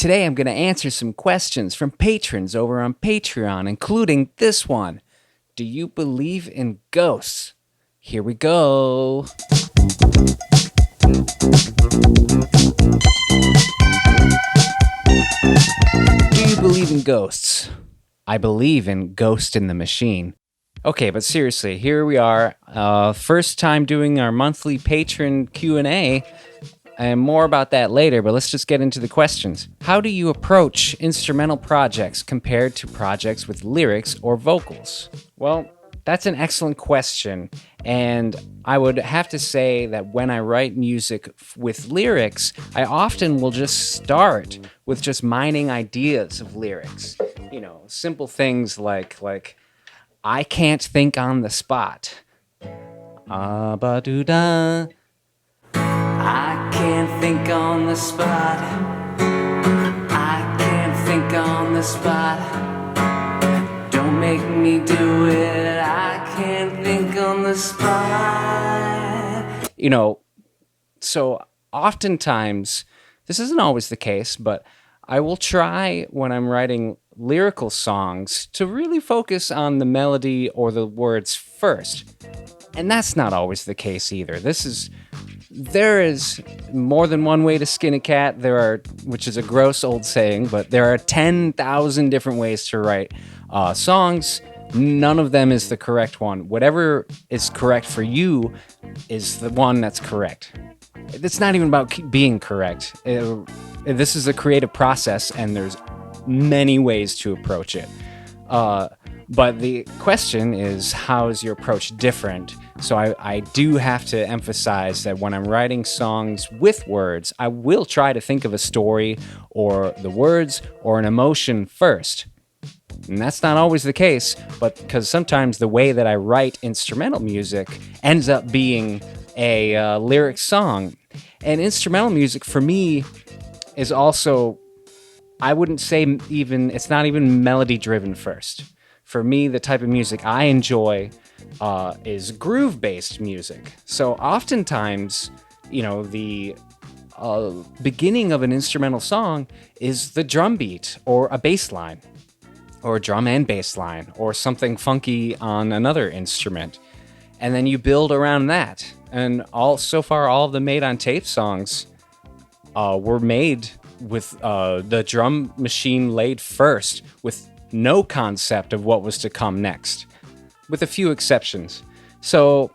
Today I'm going to answer some questions from patrons over on Patreon, including this one. Do you believe in ghosts? Here we go. Do you believe in ghosts? I believe in Ghost in the Machine. Okay, but seriously, here we are. First time doing our monthly patron Q&A. And more about that later, but let's just get into the questions. How do you approach instrumental projects compared to projects with lyrics or vocals? Well, that's an excellent question. And I would have to say that when I write music with lyrics, I often will just start with just mining ideas of lyrics. You know, simple things like I can't think on the spot. Ah-ba-doo-da. I can't think on the spot. I can't think on the spot. Don't make me do it. I can't think on the spot. You know, so oftentimes, this isn't always the case, but I will try when I'm writing lyrical songs to really focus on the melody or the words first. And that's not always the case either. There is more than one way to skin a cat. Which is a gross old saying, but there are 10,000 different ways to write songs. None of them is the correct one. Whatever is correct for you is the one that's correct. It's not even about being correct. This is a creative process, and there's many ways to approach it. But the question is, how is your approach different? So I do have to emphasize that when I'm writing songs with words, I will try to think of a story or the words or an emotion first. And that's not always the case, but because sometimes the way that I write instrumental music ends up being a lyric song. And instrumental music for me is also, I wouldn't say it's not even melody driven first. For me, the type of music I enjoy is groove-based music. So oftentimes, you know, the beginning of an instrumental song is the drum beat or a bass line or a drum and bass line or something funky on another instrument. And then you build around that. And so far, all of the Made on Tape songs were made with the drum machine laid first, with no concept of what was to come next, with a few exceptions. So,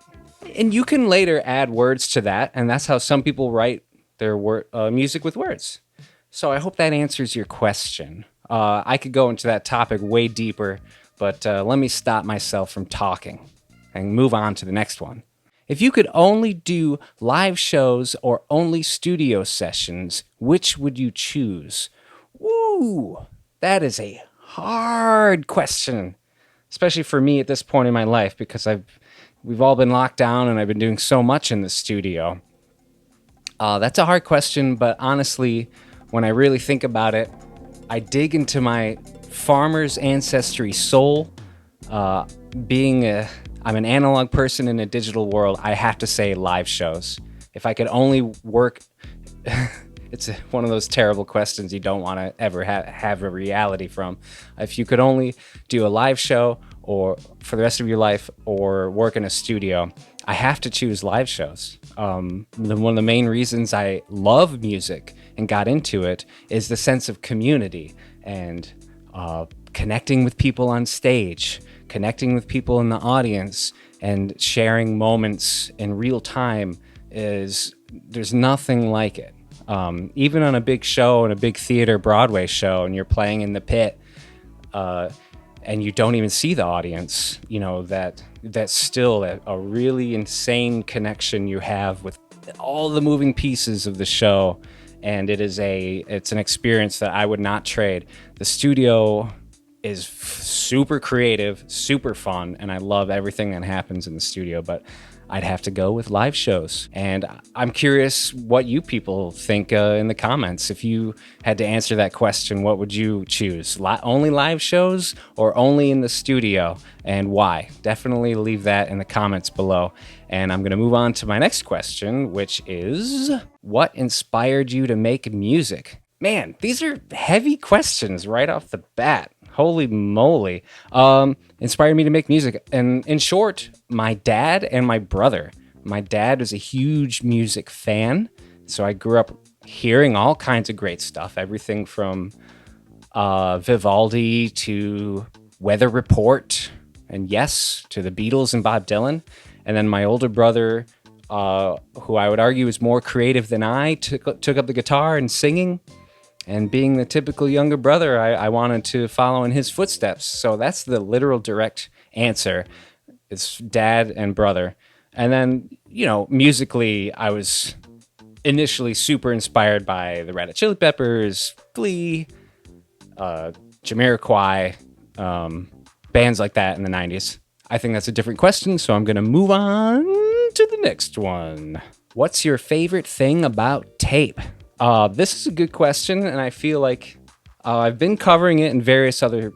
and you can later add words to that, and that's how some people write their music with words. So I hope that answers your question. I could go into that topic way deeper, but let me stop myself from talking and move on to the next one. If you could only do live shows or only studio sessions, which would you choose? Woo! That is a hard question, especially for me at this point in my life, because we've all been locked down and I've been doing so much in the studio. That's a hard question, but honestly, when I really think about it, I dig into my farmer's ancestry soul. I'm an analog person in a digital world, I have to say live shows. If I could only work... It's one of those terrible questions you don't want to ever have a reality from. If you could only do a live show or for the rest of your life or work in a studio, I have to choose live shows. One of the main reasons I love music and got into it is the sense of community and connecting with people on stage, connecting with people in the audience, and sharing moments in real time. There's nothing like it. Even on a big show, in a big theater Broadway show, and you're playing in the pit, and you don't even see the audience, you know, that's still a really insane connection you have with all the moving pieces of the show, and it's an experience that I would not trade. The studio is super creative, super fun, and I love everything that happens in the studio, but I'd have to go with live shows. And I'm curious what you people think in the comments. If you had to answer that question, what would you choose? Only live shows or only in the studio, and why? Definitely leave that in the comments below. And I'm going to move on to my next question, which is, what inspired you to make music? Man, these are heavy questions right off the bat. Holy moly. Inspired me to make music. And in short, my dad and my brother. My dad was a huge music fan. So I grew up hearing all kinds of great stuff. Everything from Vivaldi to Weather Report, and yes, to the Beatles and Bob Dylan. And then my older brother, who I would argue is more creative than I, took up the guitar and singing. And being the typical younger brother, I wanted to follow in his footsteps. So that's the literal direct answer. It's dad and brother. And then, musically, I was initially super inspired by the Red Hot Chili Peppers, Glee, Jamiroquai, bands like that in the 90s. I think that's a different question, so I'm going to move on to the next one. What's your favorite thing about tape? This is a good question, and I feel like I've been covering it in various other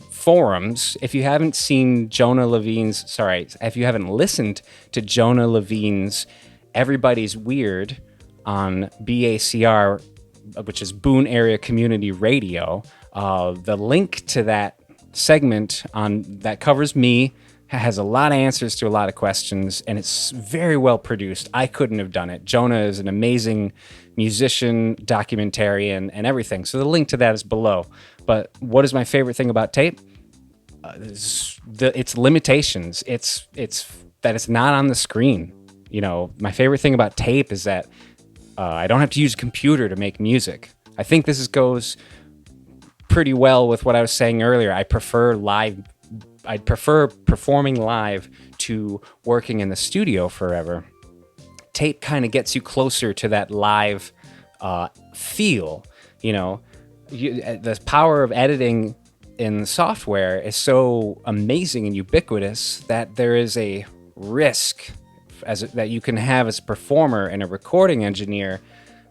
forums. If you haven't seen if you haven't listened to Jonah Levine's Everybody's Weird on BACR, which is Boone Area Community Radio, the link to that segment that covers me has a lot of answers to a lot of questions, and it's very well produced. I couldn't have done it. Jonah is an amazing musician, documentarian, and everything. So the link to that is below. But what is my favorite thing about tape? Its limitations. It's that it's not on the screen. My favorite thing about tape is that I don't have to use a computer to make music. I think this goes pretty well with what I was saying earlier. I'd prefer performing live to working in the studio forever. Tape kind of gets you closer to that live feel. The power of editing in software is so amazing and ubiquitous that there is a risk that you can have as a performer and a recording engineer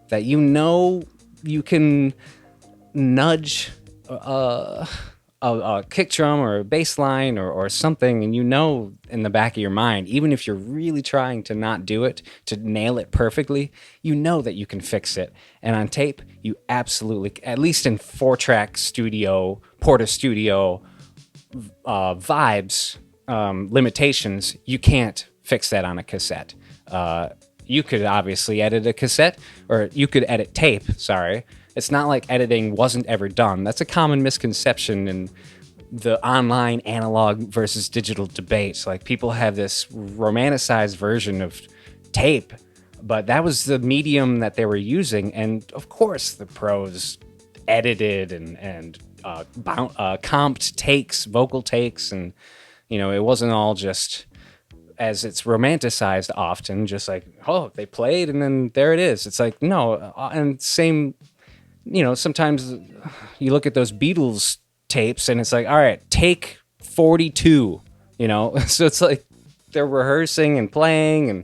that you can nudge a kick drum or a bass line or something, and in the back of your mind, even if you're really trying to not do it, to nail it perfectly, that you can fix it. And on tape, you absolutely, at least in 4-track studio, Porta Studio vibes, limitations, you can't fix that on a cassette. You could obviously edit a cassette, or you could edit tape, sorry. It's not like editing wasn't ever done. That's a common misconception in the online analog versus digital debate. Like, people have this romanticized version of tape, but that was the medium that they were using. And of course, the pros edited and comped takes, vocal takes, and it wasn't all just as it's romanticized often, just like, oh, they played and then there it is. It's like, no, and same. Sometimes you look at those Beatles tapes and it's like, all right, take 42, so it's like they're rehearsing and playing, and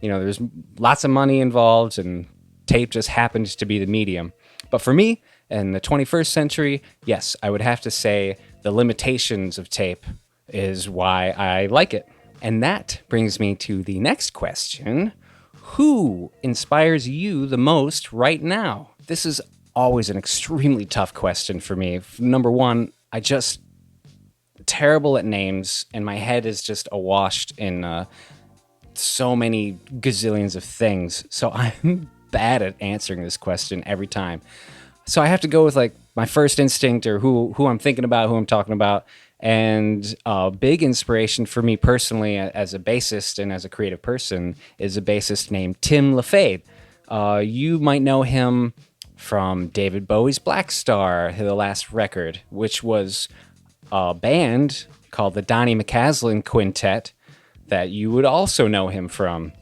there's lots of money involved, and tape just happens to be the medium. But for me, in the 21st century, yes, I would have to say the limitations of tape is why I like it. And that brings me to the next question. Who inspires you the most right now? This is always an extremely tough question for me. Number one, I just terrible at names, and my head is just awashed in so many gazillions of things. So I'm bad at answering this question every time. So I have to go with like my first instinct, or who I'm thinking about, who I'm talking about. And a big inspiration for me personally as a bassist and as a creative person is a bassist named Tim Lefebvre. You might know him from David Bowie's Black Star, the last record, which was a band called the Donny McCaslin Quintet that you would also know him from,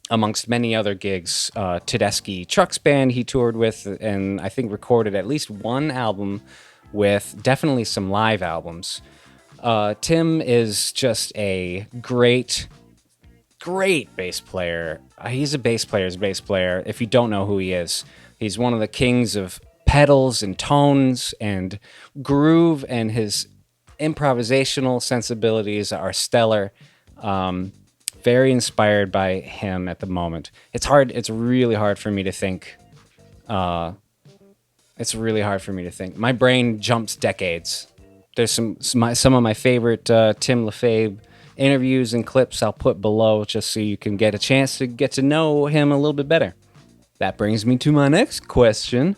amongst many other gigs. Tedeschi Trucks Band he toured with, and I think recorded at least one album with definitely some live albums. Tim is just a great bass player. He's a bass player. If you don't know who he is, he's one of the kings of pedals and tones and groove, and his improvisational sensibilities are stellar. Very inspired by him at the moment. It's really hard for me to think It's really hard for me to think. My brain jumps decades. There's some of my favorite Tim Lefebvre interviews and clips I'll put below just so you can get a chance to get to know him a little bit better. That brings me to my next question.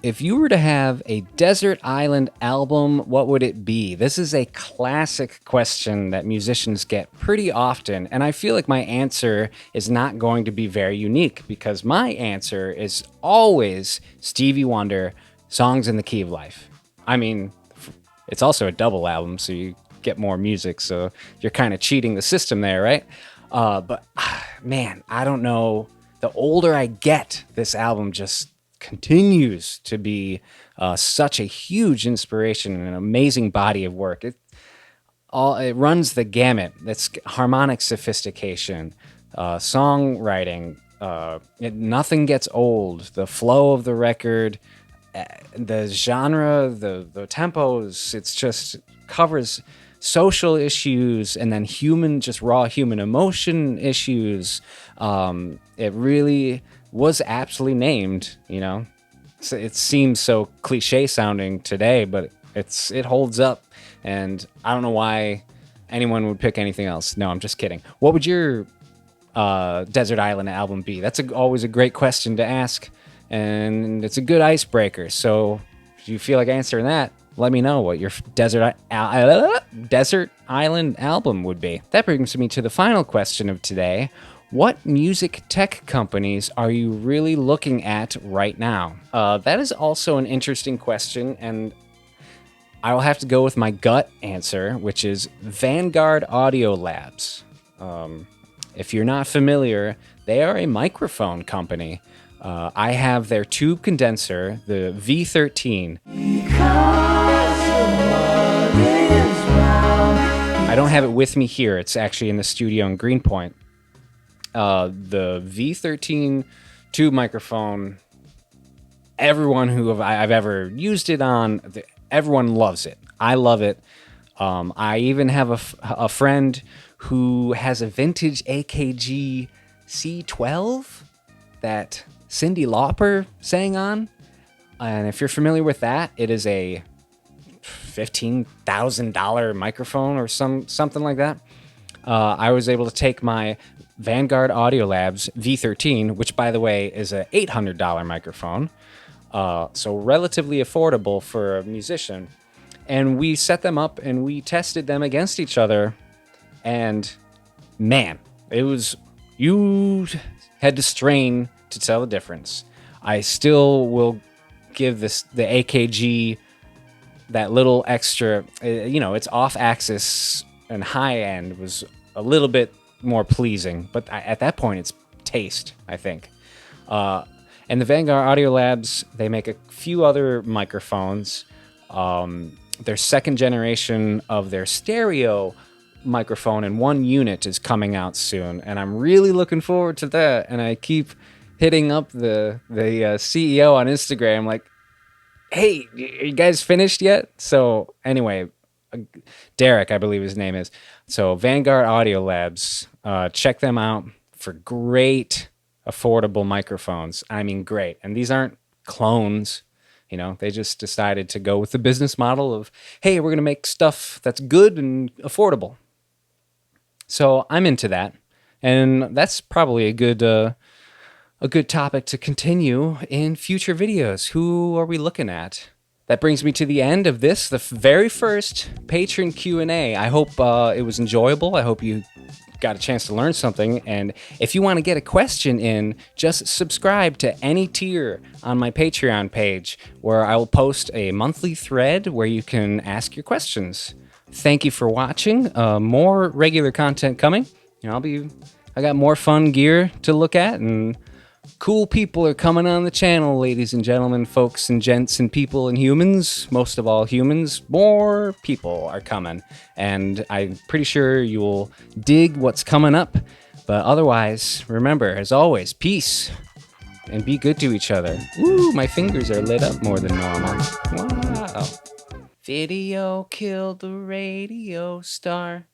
If you were to have a desert island album, what would it be? This is a classic question that musicians get pretty often, and I feel like my answer is not going to be very unique because my answer is always Stevie Wonder, Songs in the Key of Life. I mean, it's also a double album, so you get more music, so you're kind of cheating the system there, right? But man, I don't know. The older I get, this album just continues to be such a huge inspiration and an amazing body of work. It runs the gamut. It's harmonic sophistication, songwriting. Nothing gets old. The flow of the record, the genre, the tempos. It's just covers social issues and then just raw human emotion issues. It really was aptly named, So it seems so cliche sounding today, but it holds up, and I don't know why anyone would pick anything else. No, I'm just kidding. What would your Desert Island album be? That's always a great question to ask, and it's a good icebreaker. So if you feel like answering that, let me know what your Desert Island album would be. That brings me to the final question of today. What music tech companies are you really looking at right now? That is also an interesting question, and I will have to go with my gut answer, which is Vanguard Audio Labs. If you're not familiar, they are a microphone company. I have their tube condenser, the V13. I don't have it with me here. It's actually in the studio in Greenpoint. The V13 tube microphone, everyone who I've ever used it on, everyone loves it. I love it. I even have a friend who has a vintage AKG C12 that Cyndi Lauper sang on. And if you're familiar with that, it is a $15,000 microphone or something like that. I was able to take my Vanguard Audio Labs V13, which, by the way, is a $800 microphone, so relatively affordable for a musician. And we set them up and we tested them against each other. And man, you had to strain to tell the difference. I still will give the AKG that little extra, its off axis and high end was a little bit more pleasing, but at that point it's taste, I think. And the Vanguard Audio Labs, they make a few other microphones. Their second generation of their stereo microphone in one unit is coming out soon, and I'm really looking forward to that. And I keep hitting up the CEO on Instagram like, hey, are you guys finished yet? So anyway, Derek, I believe his name is. So Vanguard Audio Labs, check them out for great, affordable microphones. I mean, great. And these aren't clones. They just decided to go with the business model of, hey, we're going to make stuff that's good and affordable. So I'm into that. And that's probably a good topic to continue in future videos. Who are we looking at? That brings me to the end of the very first Patron Q&A. I hope it was enjoyable. I hope you got a chance to learn something. And if you want to get a question in, just subscribe to any tier on my Patreon page, where I will post a monthly thread where you can ask your questions. Thank you for watching. More regular content coming. I got more fun gear to look at, and cool people are coming on the channel, ladies and gentlemen, folks and gents and people and humans. Most of all humans. More people are coming, and I'm pretty sure you will dig what's coming up. But otherwise, remember, as always, peace and be good to each other. Woo, my fingers are lit up more than normal. Wow. Video killed the radio star.